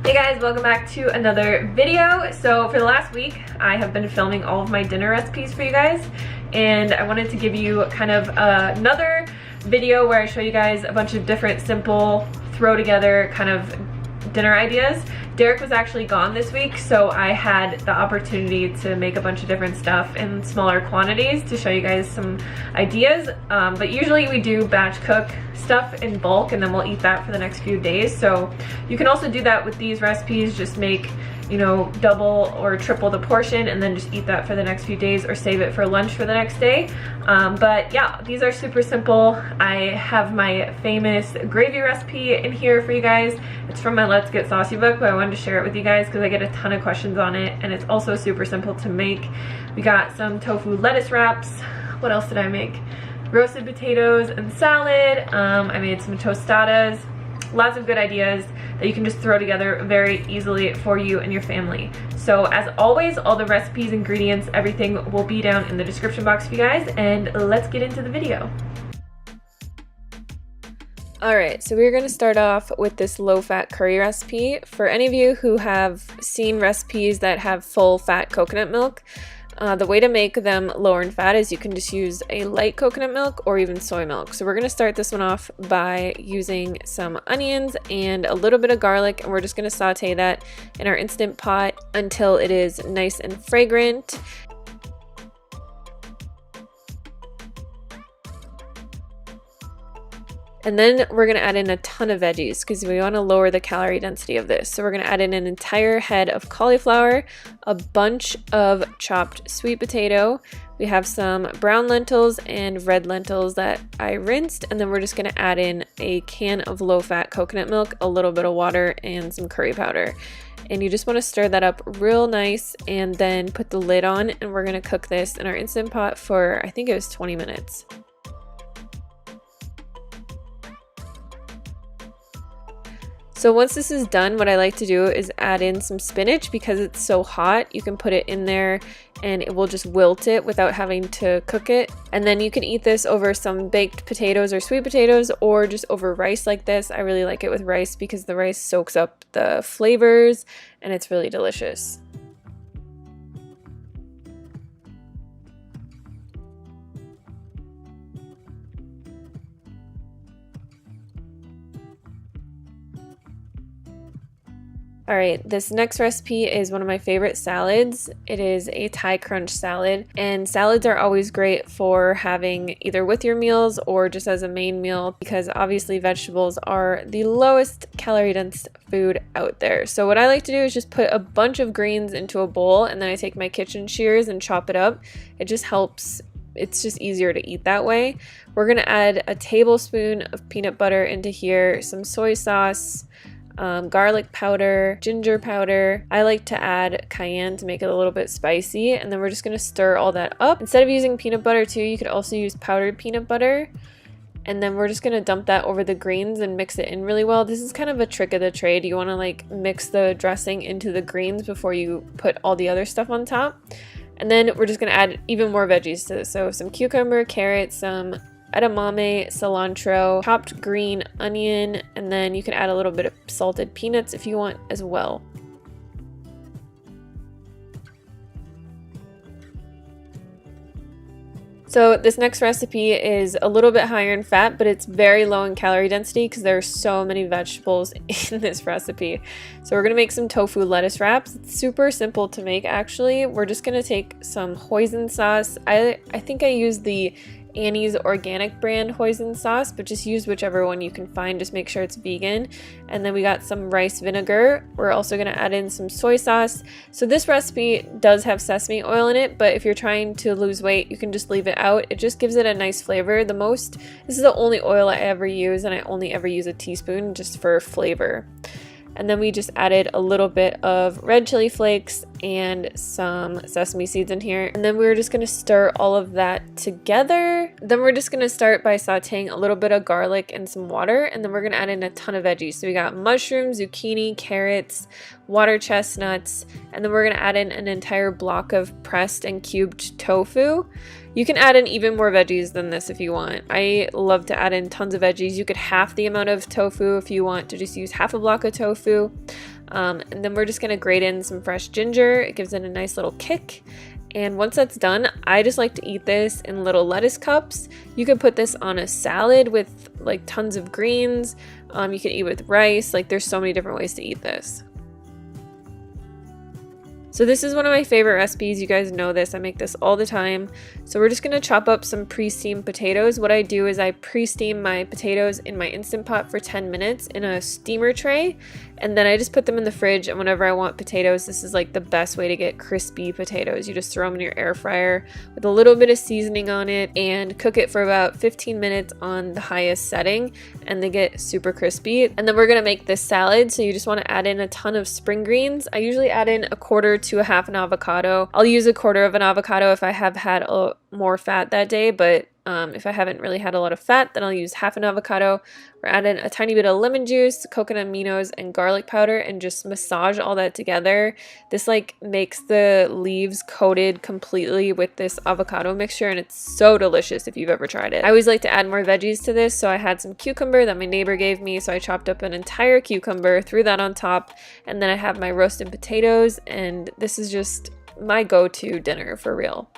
Hey guys, welcome back to another video. So for the last week, I have been filming all of my dinner recipes for you guys, and I wanted to give you kind of another video where I show you guys a bunch of different simple throw together kind of dinner ideas. Derek was actually gone this week, so I had the opportunity to make a bunch of different stuff in smaller quantities to show you guys some ideas. But usually we do batch cook stuff in bulk and then we'll eat that for the next few days. So you can also do that with these recipes. Just make, you know, double or triple the portion and then just eat that for the next few days, or save it for lunch for the next day. But yeah, these are super simple. I have my famous gravy recipe in here for you guys. It's from my Let's Get Saucy book, but I wanted to share it with you guys because I get a ton of questions on it, and it's also super simple to make. We got some tofu lettuce wraps. What else did I make? Roasted potatoes and salad. I made some tostadas. Lots of good ideas that you can just throw together very easily for you and your family. So as always, all the recipes, ingredients, everything will be down in the description box for you guys, and let's get into the video. Alright, so we're going to start off with this low-fat curry recipe. For any of you who have seen recipes that have full fat coconut milk, the way to make them lower in fat is you can just use a light coconut milk or even soy milk. So we're going to start this one off by using some onions and a little bit of garlic, and we're just going to saute that in our Instant Pot until it is nice and fragrant. And then we're going to add in a ton of veggies because we want to lower the calorie density of this. So we're going to add in an entire head of cauliflower, a bunch of chopped sweet potato. We have some brown lentils and red lentils that I rinsed. And then we're just going to add in a can of low-fat coconut milk, a little bit of water, and some curry powder. And you just want to stir that up real nice and then put the lid on. And we're going to cook this in our Instant Pot for, I think it was 20 minutes. So once this is done, what I like to do is add in some spinach because it's so hot. You can put it in there and it will just wilt it without having to cook it. And then you can eat this over some baked potatoes or sweet potatoes, or just over rice like this. I really like it with rice because the rice soaks up the flavors and it's really delicious. Alright, this next recipe is one of my favorite salads. It is a Thai crunch salad, and salads are always great for having either with your meals or just as a main meal because obviously vegetables are the lowest calorie dense food out there. So what I like to do is just put a bunch of greens into a bowl, and then I take my kitchen shears and chop it up. It just helps. It's just easier to eat that way. We're going to add a tablespoon of peanut butter into here, some soy sauce, garlic powder, ginger powder. I like to add cayenne to make it a little bit spicy, and then we're just going to stir all that up. Instead of using peanut butter too, you could also use powdered peanut butter, and then we're just going to dump that over the greens and mix it in really well. This is kind of a trick of the trade. You want to like mix the dressing into the greens before you put all the other stuff on top. And then we're just going to add even more veggies to this. So some cucumber, carrots, some edamame, cilantro, chopped green onion, and then you can add a little bit of salted peanuts if you want as well. So this next recipe is a little bit higher in fat, but it's very low in calorie density because there are so many vegetables in this recipe. So we're going to make some tofu lettuce wraps. It's super simple to make actually. We're just going to take some hoisin sauce. I think I used the Annie's organic brand hoisin sauce, but just use whichever one you can find. Just make sure it's vegan. And then we got some rice vinegar. We're also going to add in some soy sauce. So this recipe does have sesame oil in it, but if you're trying to lose weight, you can just leave it out. It just gives it a nice flavor. This is the only oil I ever use, and I only ever use a teaspoon just for flavor. And then we just added a little bit of red chili flakes and some sesame seeds in here. And then we're just going to stir all of that together. Then we're just going to start by sauteing a little bit of garlic and some water. And then we're going to add in a ton of veggies. So we got mushrooms, zucchini, carrots, water chestnuts. And then we're going to add in an entire block of pressed and cubed tofu. You can add in even more veggies than this if you want. I love to add in tons of veggies. You could half the amount of tofu if you want to just use half a block of tofu. And then we're just gonna grate in some fresh ginger. It gives it a nice little kick. And once that's done, I just like to eat this in little lettuce cups. You could put this on a salad with like tons of greens. You can eat with rice. Like there's so many different ways to eat this. So this is one of my favorite recipes. You guys know this. I make this all the time. So we're just going to chop up some pre-steamed potatoes. What I do is I pre-steam my potatoes in my Instant Pot for 10 minutes in a steamer tray. And then I just put them in the fridge, and whenever I want potatoes, this is like the best way to get crispy potatoes. You just throw them in your air fryer with a little bit of seasoning on it and cook it for about 15 minutes on the highest setting, and they get super crispy. And then we're going to make this salad. So you just want to add in a ton of spring greens. I usually add in a quarter to a half an avocado. I'll use a quarter of an avocado if I have had more fat that day, but if I haven't really had a lot of fat, then I'll use half an avocado. We're adding a tiny bit of lemon juice, coconut aminos, and garlic powder, and just massage all that together. This like makes the leaves coated completely with this avocado mixture, and it's so delicious if you've ever tried it. I always like to add more veggies to this, so I had some cucumber that my neighbor gave me, so I chopped up an entire cucumber, threw that on top, and then I have my roasted potatoes, and this is just my go-to dinner for real.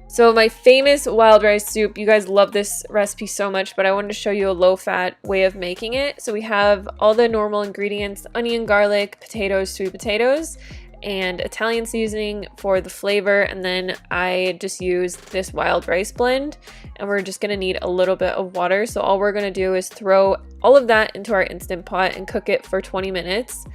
So my famous wild rice soup, you guys love this recipe so much, but I wanted to show you a low-fat way of making it. So we have all the normal ingredients: onion, garlic, potatoes, sweet potatoes, and Italian seasoning for the flavor. And then I just used this wild rice blend, and we're just gonna need a little bit of water. So all we're gonna do is throw all of that into our Instant Pot and cook it for 20 minutes.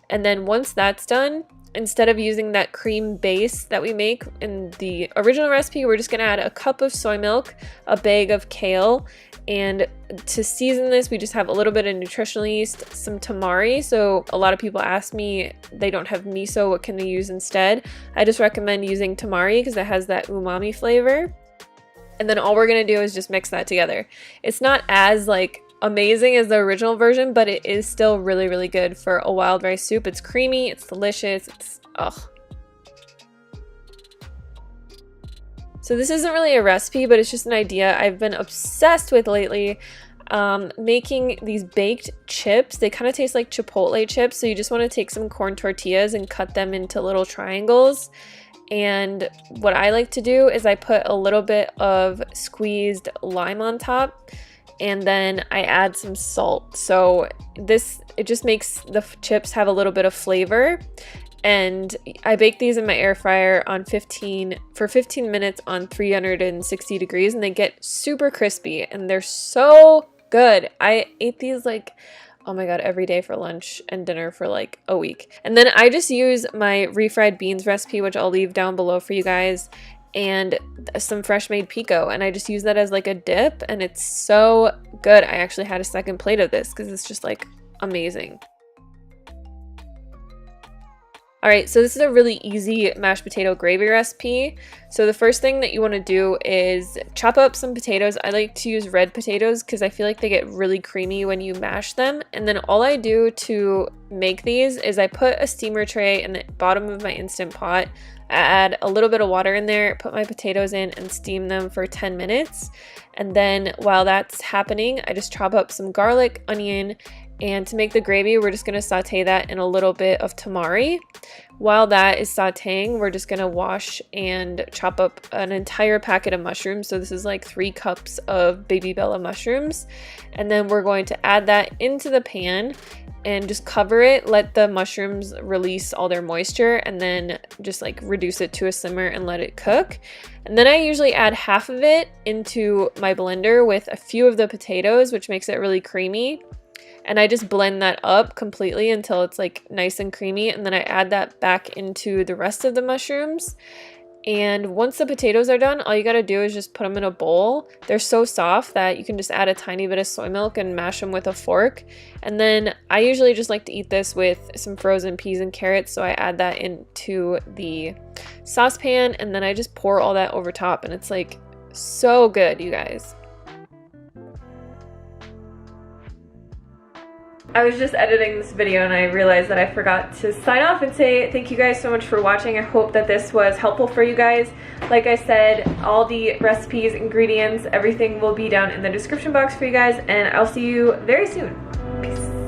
And then once that's done, instead of using that cream base that we make in the original recipe, we're just gonna add a cup of soy milk, a bag of kale, and to season this, we just have a little bit of nutritional yeast, some tamari. So a lot of people ask me, they don't have miso, what can they use instead? I just recommend using tamari because it has that umami flavor. And then all we're gonna do is just mix that together. It's not as like amazing as the original version, but it is still really, really good for a wild rice soup. It's creamy, it's delicious, it's So this isn't really a recipe, but it's just an idea I've been obsessed with lately. Making these baked chips. They kind of taste like Chipotle chips, so you just want to take some corn tortillas and cut them into little triangles. And what I like to do is I put a little bit of squeezed lime on top, and then I add some salt. So it just makes the chips have a little bit of flavor. And I bake these in my air fryer for 15 minutes on 360 degrees, and they get super crispy, and they're so good. I ate these like, oh my god, every day for lunch and dinner for like a week. And then I just use my refried beans recipe, which I'll leave down below for you guys, and some fresh made pico, and I just use that as like a dip, and it's so good. I actually had a second plate of this because it's just like amazing. Alright, so this is a really easy mashed potato gravy recipe. So the first thing that you want to do is chop up some potatoes. I like to use red potatoes because I feel like they get really creamy when you mash them. And then all I do to make these is I put a steamer tray in the bottom of my Instant Pot. I add a little bit of water in there, put my potatoes in, and steam them for 10 minutes. And then while that's happening, I just chop up some garlic, onion, and to make the gravy, we're just going to saute that in a little bit of tamari. While that is sauteing, we're just going to wash and chop up an entire packet of mushrooms. So this is like 3 cups of baby Bella mushrooms. And then we're going to add that into the pan and just cover it, let the mushrooms release all their moisture, and then just like reduce it to a simmer and let it cook. And then I usually add half of it into my blender with a few of the potatoes, which makes it really creamy. And I just blend that up completely until it's like nice and creamy, and then I add that back into the rest of the mushrooms. And once the potatoes are done, all you gotta do is just put them in a bowl. They're so soft that you can just add a tiny bit of soy milk and mash them with a fork. And then I usually just like to eat this with some frozen peas and carrots, so I add that into the saucepan, and then I just pour all that over top, and it's like so good, you guys. I was just editing this video and I realized that I forgot to sign off and say thank you guys so much for watching. I hope that this was helpful for you guys. Like I said, all the recipes, ingredients, everything will be down in the description box for you guys, and I'll see you very soon. Peace.